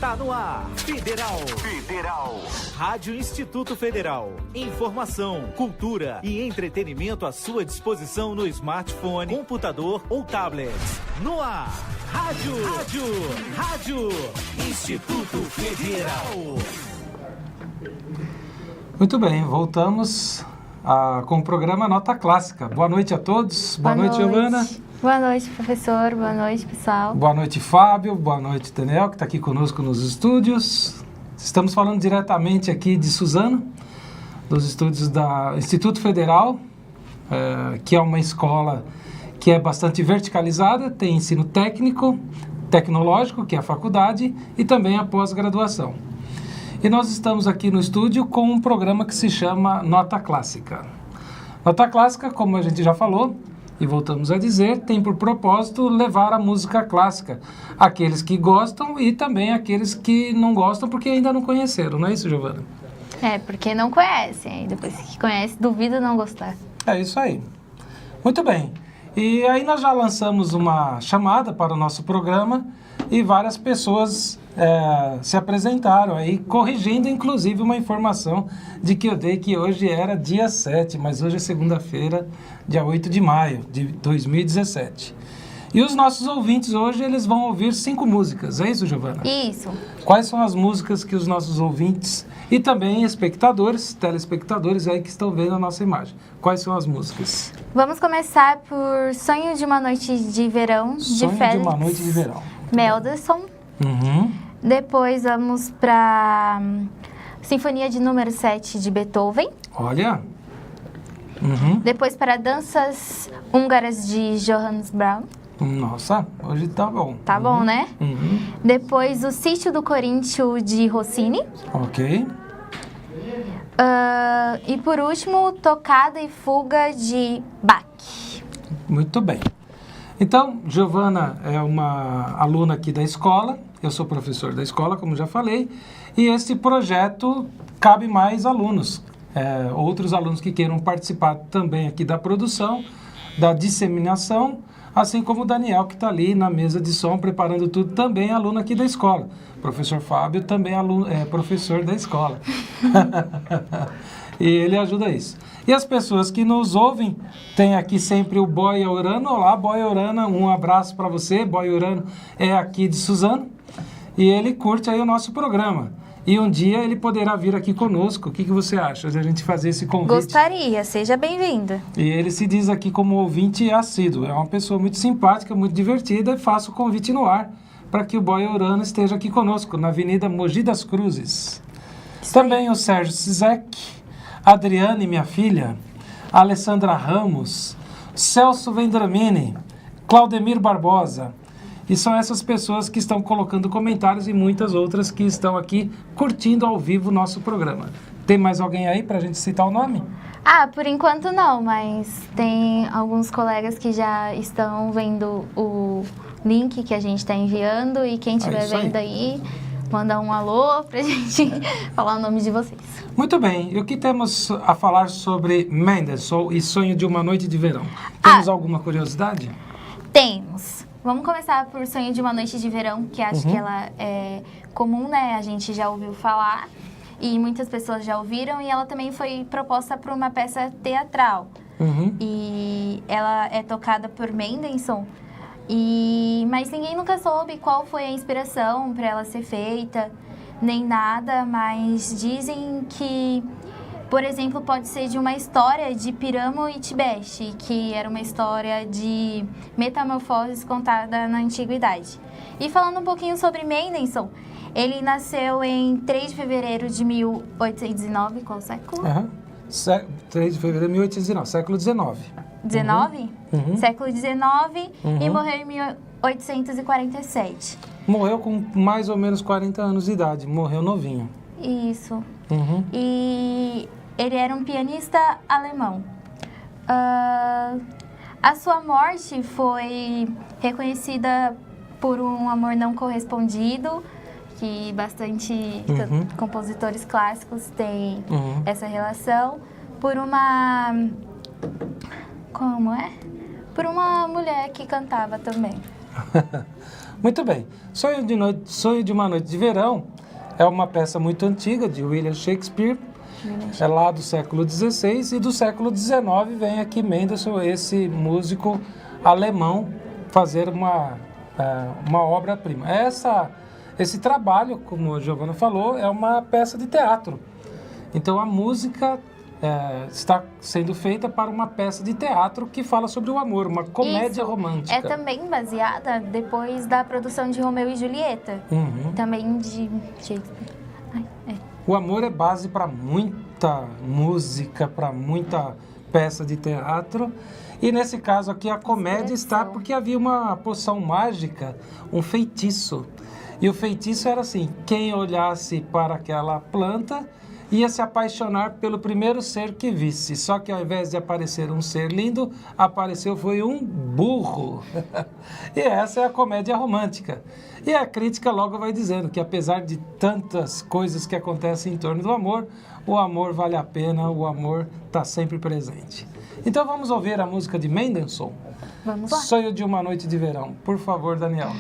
Está no ar, Federal. Rádio Instituto Federal. Informação, cultura e entretenimento à sua disposição no smartphone, computador ou tablet. No ar, Rádio Instituto Federal. Muito bem, voltamos com o programa Nota Clássica. Boa noite a todos. Boa noite, Giovana. Boa noite, professor. Boa noite, pessoal. Boa noite, Fábio. Boa noite, Daniel, que está aqui conosco nos estúdios. Estamos falando diretamente aqui de Suzano, dos estúdios da Instituto Federal, que é uma escola que é bastante verticalizada, tem ensino técnico, tecnológico, que é a faculdade, e também a pós-graduação. E nós estamos aqui no estúdio com um programa que se chama Nota Clássica. Nota Clássica, como a gente já falou, e voltamos a dizer, tem por propósito levar a música clássica àqueles que gostam e também àqueles que não gostam porque ainda não conheceram, não é isso, Giovana? Porque não conhecem, depois que conhece, duvida não gostar. É isso aí. Muito bem. E aí nós já lançamos uma chamada para o nosso programa e várias pessoas se apresentaram aí, corrigindo inclusive uma informação de que eu dei que hoje era dia 7, mas hoje é segunda-feira, dia 8 de maio de 2017. E os nossos ouvintes hoje, eles vão ouvir 5 músicas, é isso, Giovana? Isso. Quais são as músicas que os nossos ouvintes e também espectadores, telespectadores aí que estão vendo a nossa imagem, quais são as músicas? Vamos começar por Sonho de uma Noite de Verão, de Félix Sonho de uma Noite de Verão. Mendelssohn. Uhum. Depois vamos para Sinfonia de número 7 de Beethoven. Olha. Uhum. Depois para Danças Húngaras de Johannes Brahms. Nossa, hoje tá bom. Tá bom, né? Uhum. Depois o Sítio do Coríntio de Rossini. Ok. E por último, Tocada e Fuga de Bach. Muito bem. Então, Giovana é uma aluna aqui da escola, eu sou professor da escola, como já falei, e este projeto cabe mais alunos, outros alunos que queiram participar também aqui da produção, da disseminação, assim como o Daniel, que está ali na mesa de som, preparando tudo, também é aluno aqui da escola. Professor Fábio também é professor da escola. E ele ajuda isso. E as pessoas que nos ouvem, tem aqui sempre o Boia Urano. Olá, Boia Urano, um abraço para você. Boia Urano é aqui de Suzano e ele curte aí o nosso programa. E um dia ele poderá vir aqui conosco. O que você acha de a gente fazer esse convite? Gostaria, seja bem-vindo. E ele se diz aqui como ouvinte assíduo. É uma pessoa muito simpática, muito divertida e faço o convite no ar para que o Boia Urano esteja aqui conosco, na Avenida Mogi das Cruzes. Também o Sérgio Cizek, Adriane, minha filha, Alessandra Ramos, Celso Vendramini, Claudemir Barbosa. E são essas pessoas que estão colocando comentários e muitas outras que estão aqui curtindo ao vivo o nosso programa. Tem mais alguém aí para a gente citar o nome? Por enquanto não, mas tem alguns colegas que já estão vendo o link que a gente está enviando e quem estiver vendo aí, manda um alô para a gente falar o nome de vocês. Muito bem. E o que temos a falar sobre Mendelssohn e Sonho de uma Noite de Verão? Temos alguma curiosidade? Temos. Vamos começar por Sonho de uma Noite de Verão, que acho que ela é comum, né? A gente já ouviu falar e muitas pessoas já ouviram. E ela também foi proposta para uma peça teatral. Uhum. E ela é tocada por Mendelssohn. Mas ninguém nunca soube qual foi a inspiração para ela ser feita, nem nada. Mas dizem que, por exemplo, pode ser de uma história de Piramo e Tibete, que era uma história de metamorfoses contada na Antiguidade. E falando um pouquinho sobre Mendelssohn, ele nasceu em 3 de fevereiro de 1819, qual século? 3 de fevereiro de 1819, século XIX. 19? Uhum. Século XIX e morreu em 1847. Morreu com mais ou menos 40 anos de idade, morreu novinho. Isso. Uhum. E ele era um pianista alemão. A sua morte foi reconhecida por um amor não correspondido, que bastante compositores clássicos têm essa relação, por uma... Como é? Por uma mulher que cantava também. Muito bem. Sonho de uma Noite de Verão é uma peça muito antiga de William Shakespeare. É lá do século XVI, e do século XIX vem aqui Mendelssohn, esse músico alemão, fazer uma obra-prima. Esse trabalho, como a Giovana falou, é uma peça de teatro. Então a música está sendo feita para uma peça de teatro que fala sobre o amor, uma comédia romântica. É também baseada depois da produção de Romeu e Julieta, também de Shakespeare. O amor é base para muita música, para muita peça de teatro. E nesse caso aqui a comédia está porque havia uma poção mágica, um feitiço. E o feitiço era assim, quem olhasse para aquela planta ia se apaixonar pelo primeiro ser que visse. Só que ao invés de aparecer um ser lindo, foi um burro. E essa é a comédia romântica. E a crítica logo vai dizendo que apesar de tantas coisas que acontecem em torno do amor, o amor vale a pena, o amor está sempre presente. Então vamos ouvir a música de Mendelssohn. Vamos lá. Sonho de uma Noite de Verão. Por favor, Daniel.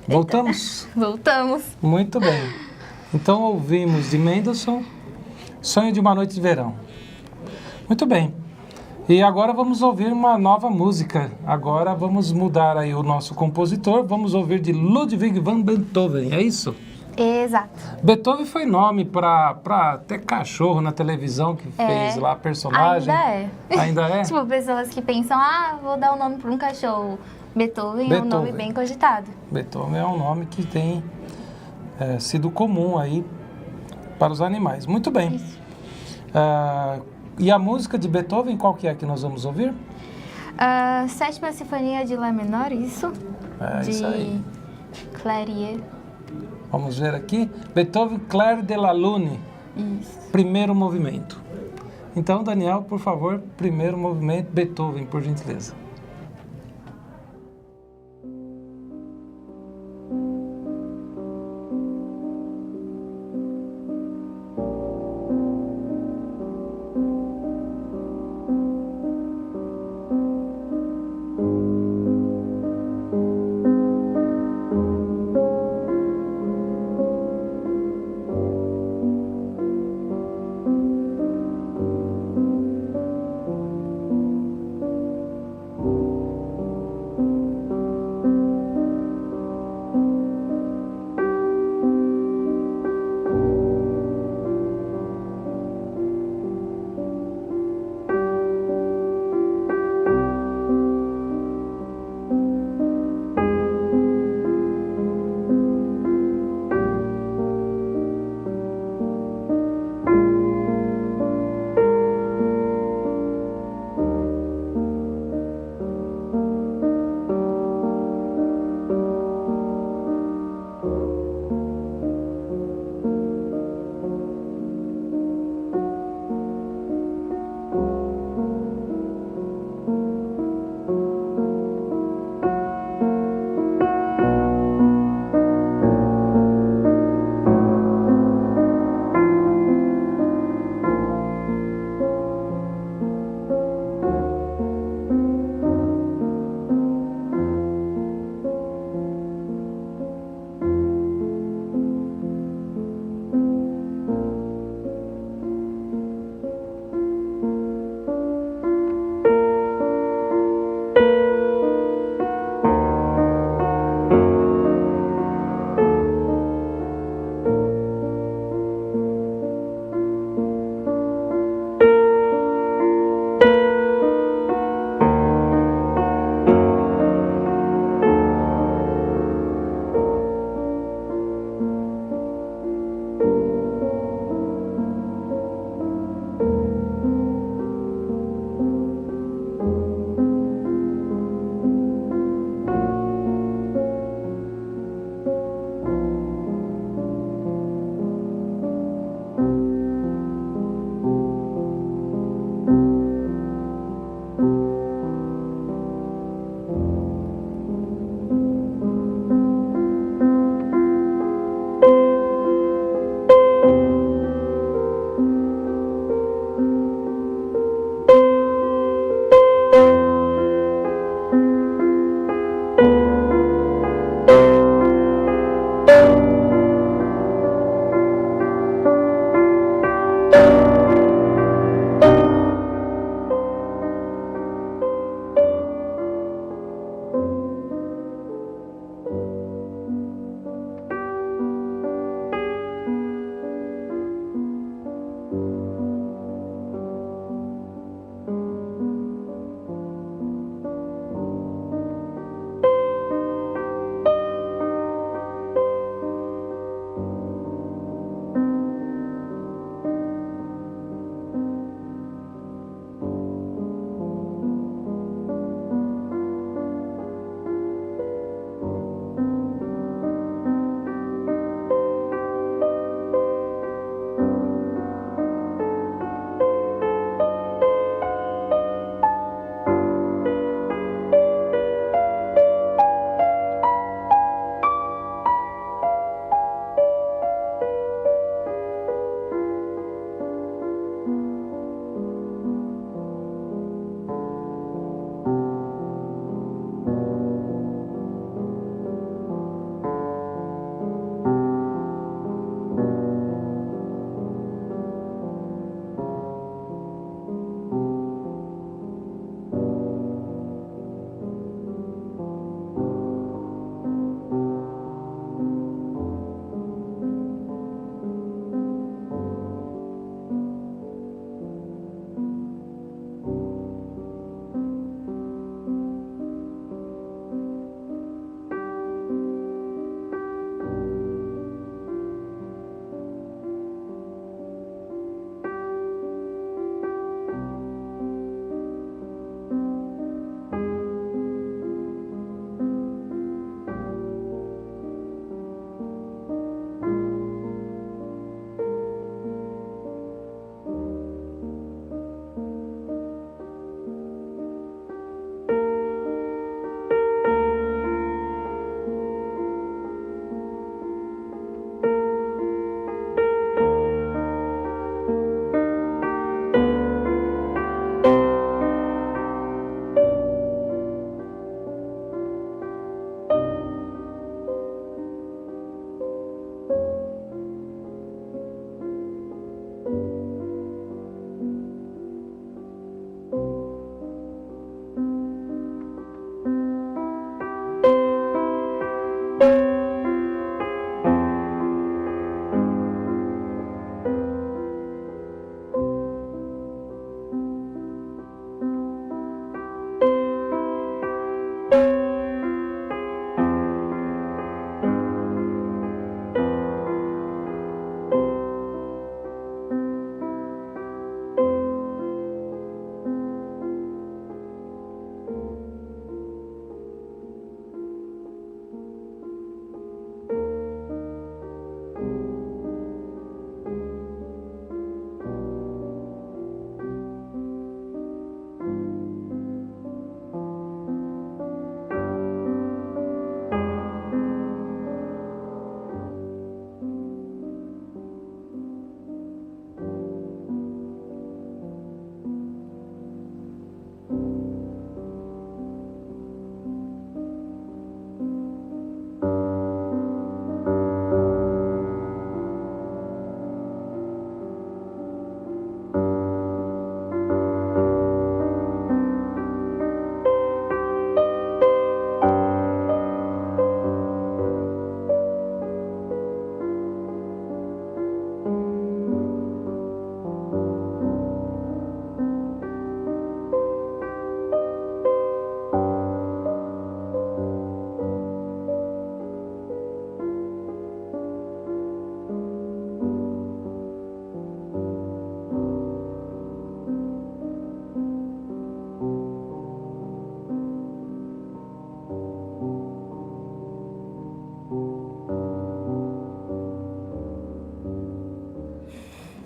Voltamos? Voltamos. Muito bem. Então ouvimos de Mendelssohn, Sonho de uma Noite de Verão. Muito bem. E agora vamos ouvir uma nova música. Agora vamos mudar aí o nosso compositor. Vamos ouvir de Ludwig van Beethoven, é isso? Exato. Beethoven foi nome para ter cachorro na televisão que fez lá personagem. Ainda é. Ainda é? Tipo, pessoas que pensam, vou dar um nome para um cachorro. Beethoven é um nome bem cogitado. Beethoven é um nome que tem sido comum aí para os animais. Muito bem. Isso. E a música de Beethoven, qual que é que nós vamos ouvir? Sétima Sinfonia de Lá menor, isso? Isso aí. Clairier. Vamos ver aqui. Beethoven, Clair de la Lune. Isso. Primeiro movimento. Então, Daniel, por favor, primeiro movimento, Beethoven, por gentileza.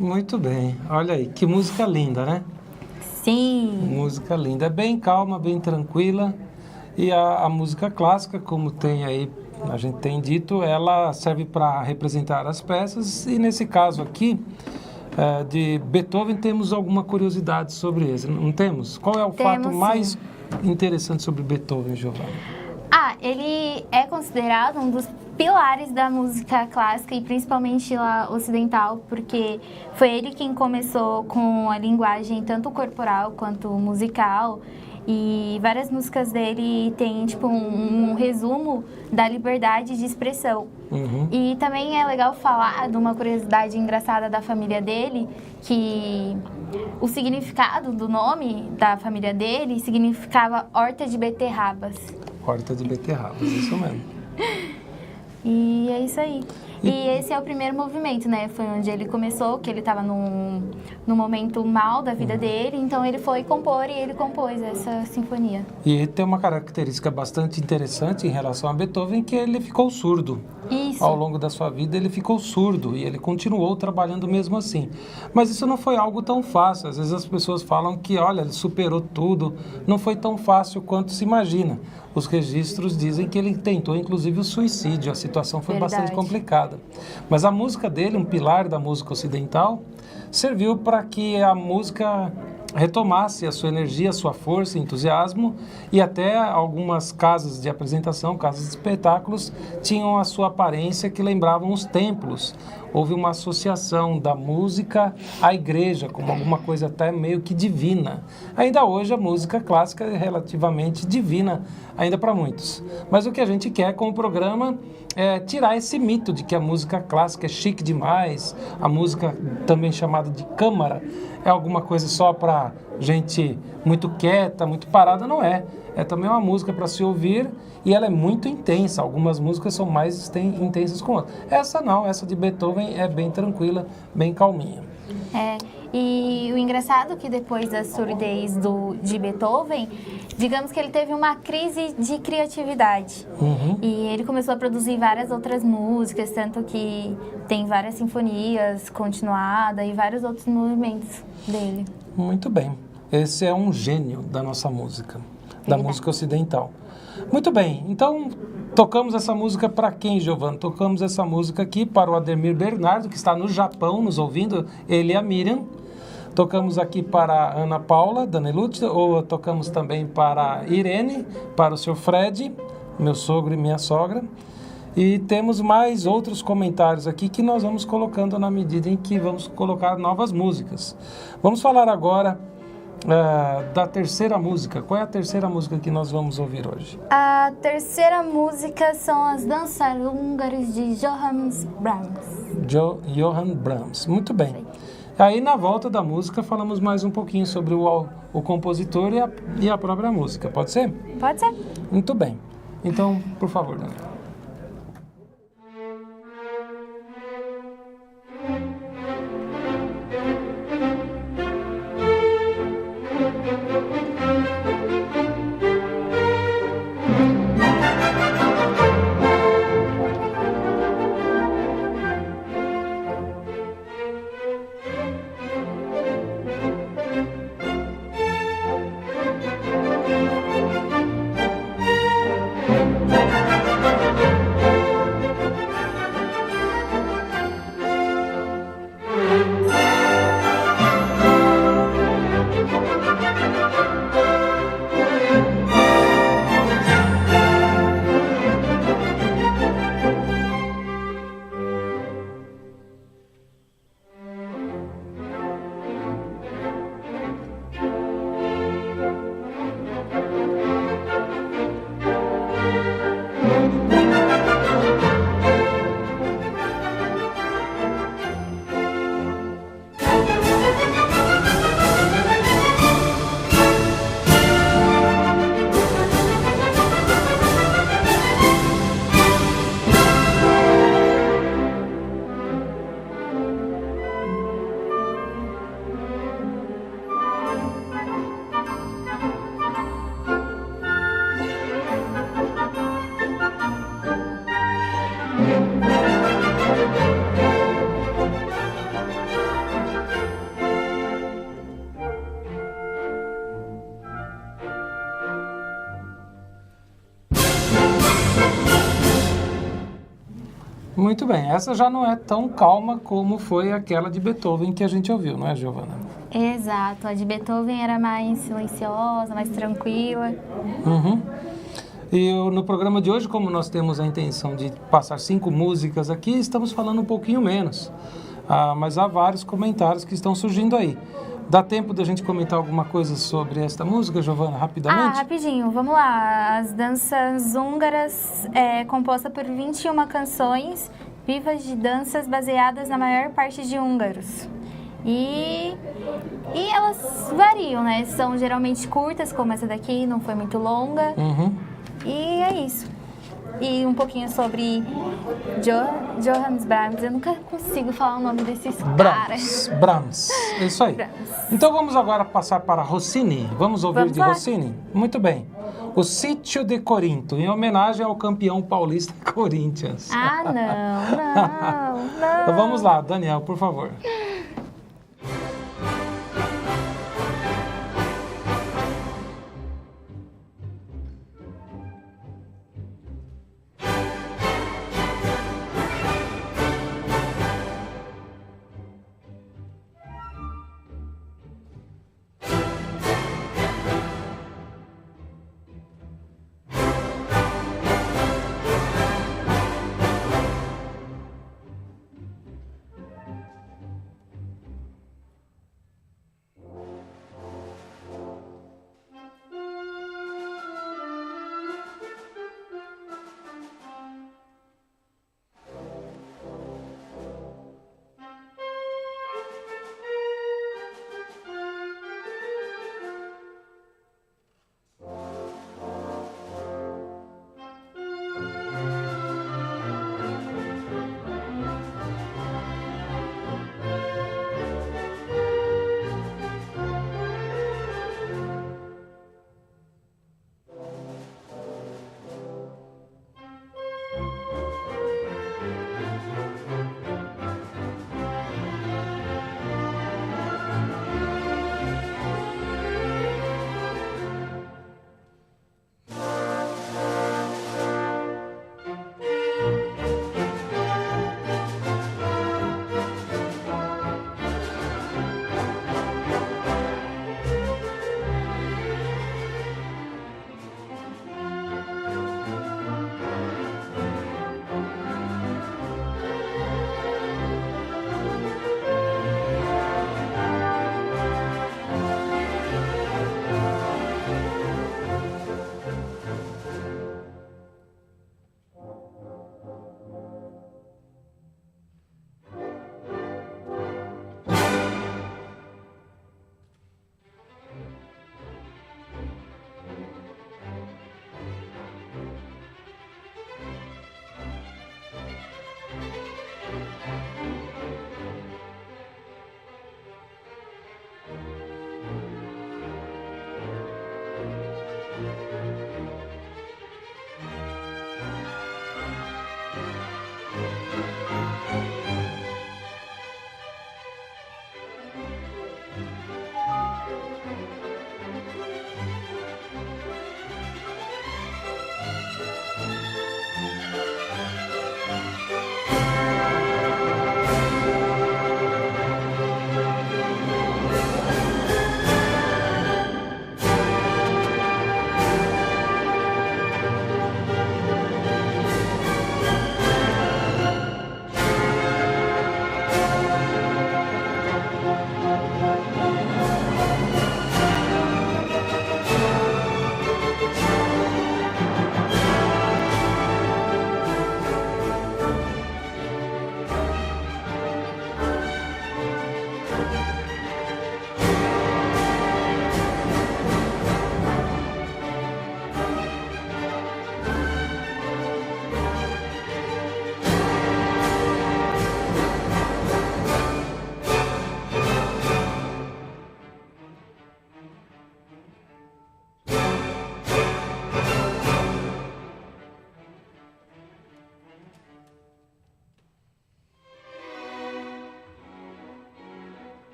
Muito bem. Olha aí, que música linda, né? Sim. Música linda. É bem calma, bem tranquila. E a música clássica, como tem aí, a gente tem dito, ela serve para representar as peças. E nesse caso aqui, de Beethoven, temos alguma curiosidade sobre ele, não temos? Qual é o fato mais interessante sobre Beethoven, Giovanna? Ele é considerado um dos pilares da música clássica e principalmente lá ocidental, porque foi ele quem começou com a linguagem tanto corporal quanto musical, e várias músicas dele têm tipo um resumo da liberdade de expressão. Uhum. E também é legal falar de uma curiosidade engraçada da família dele, que o significado do nome da família dele significava horta de beterrabas. Horta de beterrabas, isso mesmo. E é isso aí. E esse é o primeiro movimento, né? Foi onde ele começou, que ele estava num momento mal da vida dele, então ele foi compor e ele compôs essa sinfonia. E ele tem uma característica bastante interessante em relação a Beethoven, que ele ficou surdo. Isso. Ao longo da sua vida ele ficou surdo e ele continuou trabalhando mesmo assim. Mas isso não foi algo tão fácil. Às vezes as pessoas falam que, olha, ele superou tudo. Não foi tão fácil quanto se imagina. Os registros dizem que ele tentou, inclusive, o suicídio. A situação foi bastante complicada. Mas a música dele, um pilar da música ocidental, serviu para que a música retomasse a sua energia, a sua força, entusiasmo, e até algumas casas de apresentação, casas de espetáculos, tinham a sua aparência que lembravam os templos. Houve uma associação da música à igreja, como alguma coisa até meio que divina. Ainda hoje a música clássica é relativamente divina, ainda para muitos. Mas o que a gente quer com o programa é tirar esse mito de que a música clássica é chique demais, a música também chamada de câmara é alguma coisa só para gente muito quieta, muito parada. Não é. É também uma música para se ouvir e ela é muito intensa. Algumas músicas são mais intensas que outras. Essa não, essa de Beethoven é bem tranquila, bem calminha. E o engraçado é que depois da surdez de Beethoven, digamos que ele teve uma crise de criatividade. Uhum. E ele começou a produzir várias outras músicas, tanto que tem várias sinfonias continuadas e vários outros movimentos dele. Muito bem. Esse é um gênio da nossa música, da música ocidental. Muito bem, então tocamos essa música para quem, Giovanna? Tocamos essa música aqui para o Ademir Bernardo, que está no Japão nos ouvindo, ele e a Miriam. Tocamos aqui para a Ana Paula Danelucci, ou tocamos também para a Irene, para o seu Fred, meu sogro e minha sogra. E temos mais outros comentários aqui que nós vamos colocando na medida em que vamos colocar novas músicas. Vamos falar agora da terceira música. Qual é a terceira música que nós vamos ouvir hoje? A terceira música são as danças húngaras de Johannes Brahms. Johann Brahms. Muito bem. Aí, na volta da música, falamos mais um pouquinho sobre o compositor e a própria música. Pode ser? Pode ser. Muito bem. Então, por favor, Daniel. Muito bem, essa já não é tão calma como foi aquela de Beethoven que a gente ouviu, não é, Giovana? Exato, a de Beethoven era mais silenciosa, mais tranquila. Uhum. E no programa de hoje, como nós temos a intenção de passar 5 músicas aqui, estamos falando um pouquinho menos. Mas há vários comentários que estão surgindo aí. Dá tempo da gente comentar alguma coisa sobre esta música, Giovana, rapidamente? Rapidinho, vamos lá. As danças húngaras é composta por 21 canções vivas de danças baseadas na maior parte de húngaros. E elas variam, né? São geralmente curtas, como essa daqui, não foi muito longa. Uhum. E é isso. E um pouquinho sobre Johannes Brahms. Eu nunca consigo falar o nome desses caras. Brahms, isso aí. Brahms. Então vamos agora passar para Rossini. Vamos ouvir de Rossini? Muito bem. O Sítio de Corinto, em homenagem ao campeão paulista Corinthians. Não. Então vamos lá, Daniel, por favor.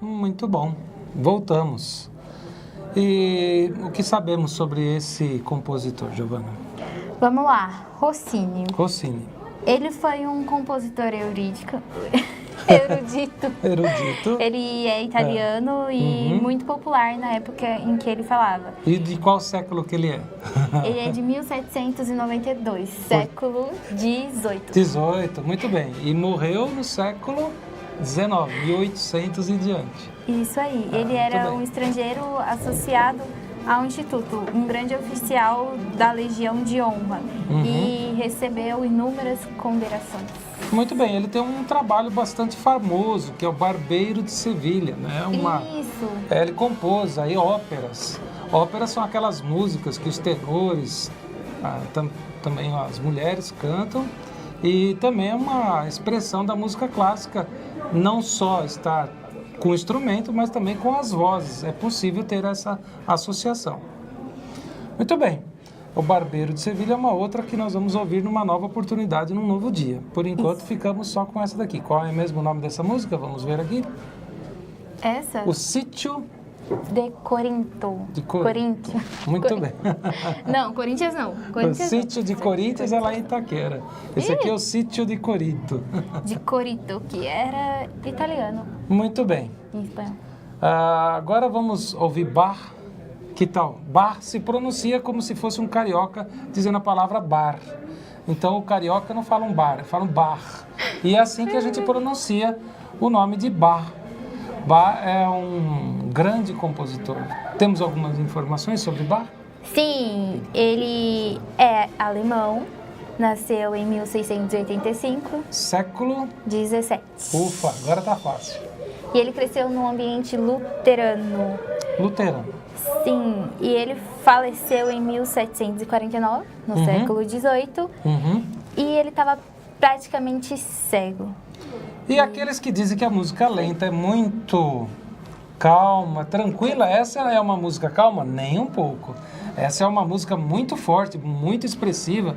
Muito bom. Voltamos. E o que sabemos sobre esse compositor, Giovanna? Vamos lá, Rossini. Rossini. Ele foi um compositor erudito. Erudito. Ele é italiano e muito popular na época em que ele falava. E de qual século que ele é? Ele é de 1792, século XVIII. 18, muito bem. E morreu no século 19, 1800 e diante. Isso aí. Ele era um estrangeiro associado ao Instituto, um grande oficial da Legião de Honra e recebeu inúmeras condecorações. Muito bem, ele tem um trabalho bastante famoso, que é o Barbeiro de Sevilha, né? Isso. Ele compôs aí óperas. Óperas são aquelas músicas que os tenores, também as mulheres cantam, e também é uma expressão da música clássica, não só está com o instrumento, mas também com as vozes. É possível ter essa associação. Muito bem. O Barbeiro de Sevilha é uma outra que nós vamos ouvir numa nova oportunidade, num novo dia. Por enquanto, ficamos só com essa daqui. Qual é mesmo o nome dessa música? Vamos ver aqui. Essa? O Sítio de Corinto. De Corinto. Muito bem. Não, Corinthians não. O Sítio de Corinthians é lá em Itaquera. Esse aqui é o Sítio de Corinto. De Corinto, que era italiano. Muito bem. Em espanhol. Agora vamos ouvir Bach. Que tal? Bar se pronuncia como se fosse um carioca dizendo a palavra bar. Então o carioca não fala um bar, fala um bar. E é assim que a gente pronuncia o nome de Bach. Bach é um grande compositor. Temos algumas informações sobre Bach? Sim, ele é alemão, nasceu em 1685. Século? 17. Ufa, agora tá fácil. E ele cresceu num ambiente luterano. Luterano. Sim, e ele faleceu em 1749, no século XVIII, e ele estava praticamente cego. E aqueles que dizem que a música lenta é muito calma, tranquila, essa é uma música calma? Nem um pouco. Essa é uma música muito forte, muito expressiva,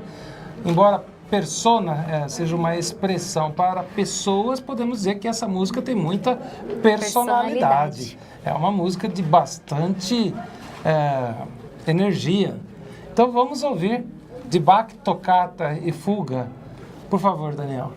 embora persona seja uma expressão para pessoas, podemos dizer que essa música tem muita personalidade. É uma música de bastante energia. Então vamos ouvir de Bach, Tocata e Fuga. Por favor, Daniel.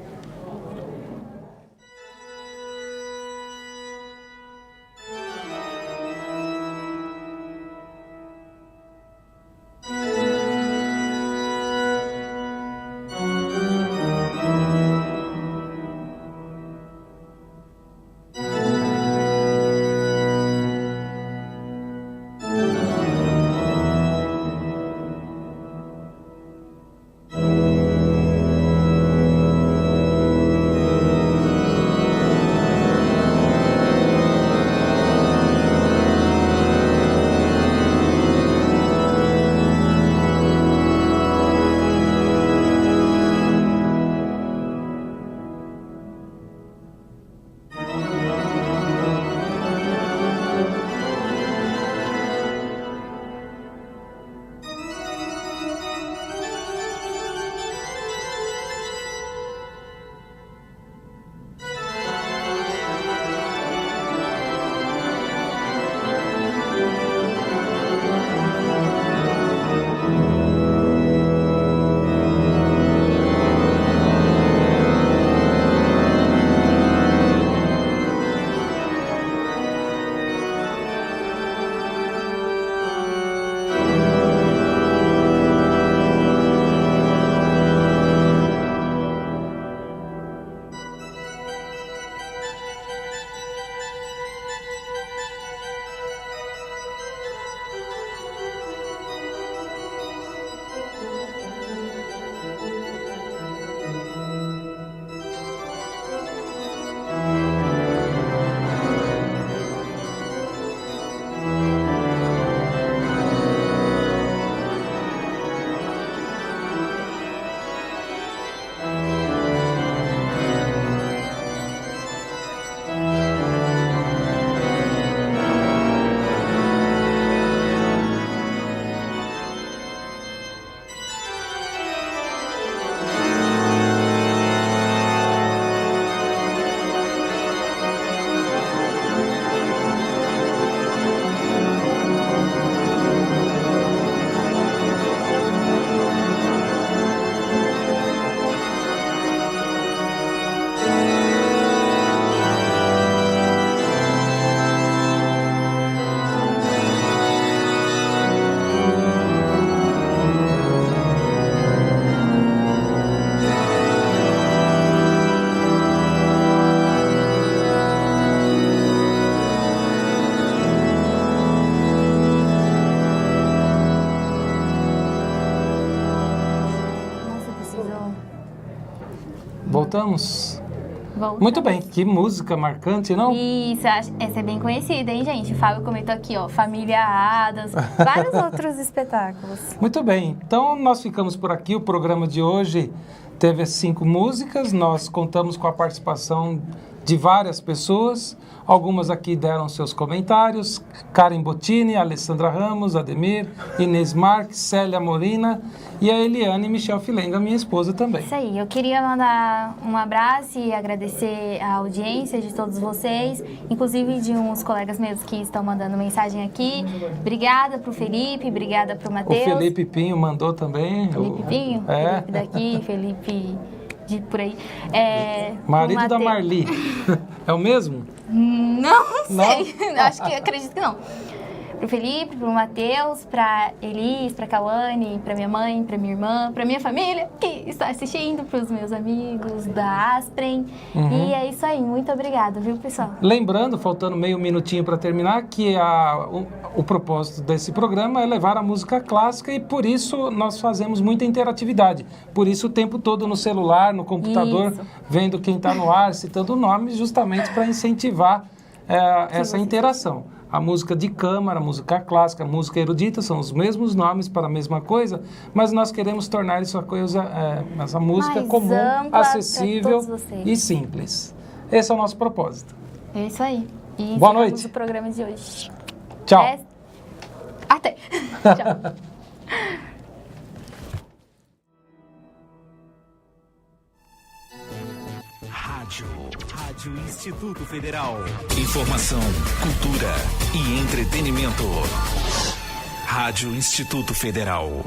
voltamos. Muito bem, que música marcante, não? Isso, essa é bem conhecida, hein, gente? O Fábio comentou aqui, ó, Família Addams, vários outros espetáculos. Muito bem, então nós ficamos por aqui. O programa de hoje teve 5 músicas, nós contamos com a participação de várias pessoas. Algumas aqui deram seus comentários: Karen Bottini, Alessandra Ramos, Ademir, Inês Marques, Célia Morina e a Eliane Michel Filenga, minha esposa também. Isso aí, eu queria mandar um abraço e agradecer a audiência de todos vocês, inclusive de uns colegas meus que estão mandando mensagem aqui. Obrigada pro Felipe, obrigada pro Matheus. O Felipe Pinho mandou também. Felipe Pinho? É. Felipe daqui, Felipe de por aí. Marido da Marli. É o mesmo? Não sei. Acredito que não. Pro Felipe, pro Matheus, pra Elis, pra Cauane, pra minha mãe, pra minha irmã, pra minha família que está assistindo, pros meus amigos da Aspren. E é isso aí. Muito obrigada, viu, pessoal? Lembrando, faltando meio minutinho para terminar, que o propósito desse programa é levar a música clássica e por isso nós fazemos muita interatividade. Por isso o tempo todo no celular, no computador, vendo quem está no ar, citando nomes, justamente para incentivar essa interação. A música de câmara, a música clássica, a música erudita são os mesmos nomes para a mesma coisa, mas nós queremos tornar essa música mais comum, acessível e simples. Esse é o nosso propósito. É isso aí. E boa noite. O programa de hoje. Tchau. Até. Tchau. Rádio Instituto Federal. Informação, cultura e entretenimento. Rádio Instituto Federal.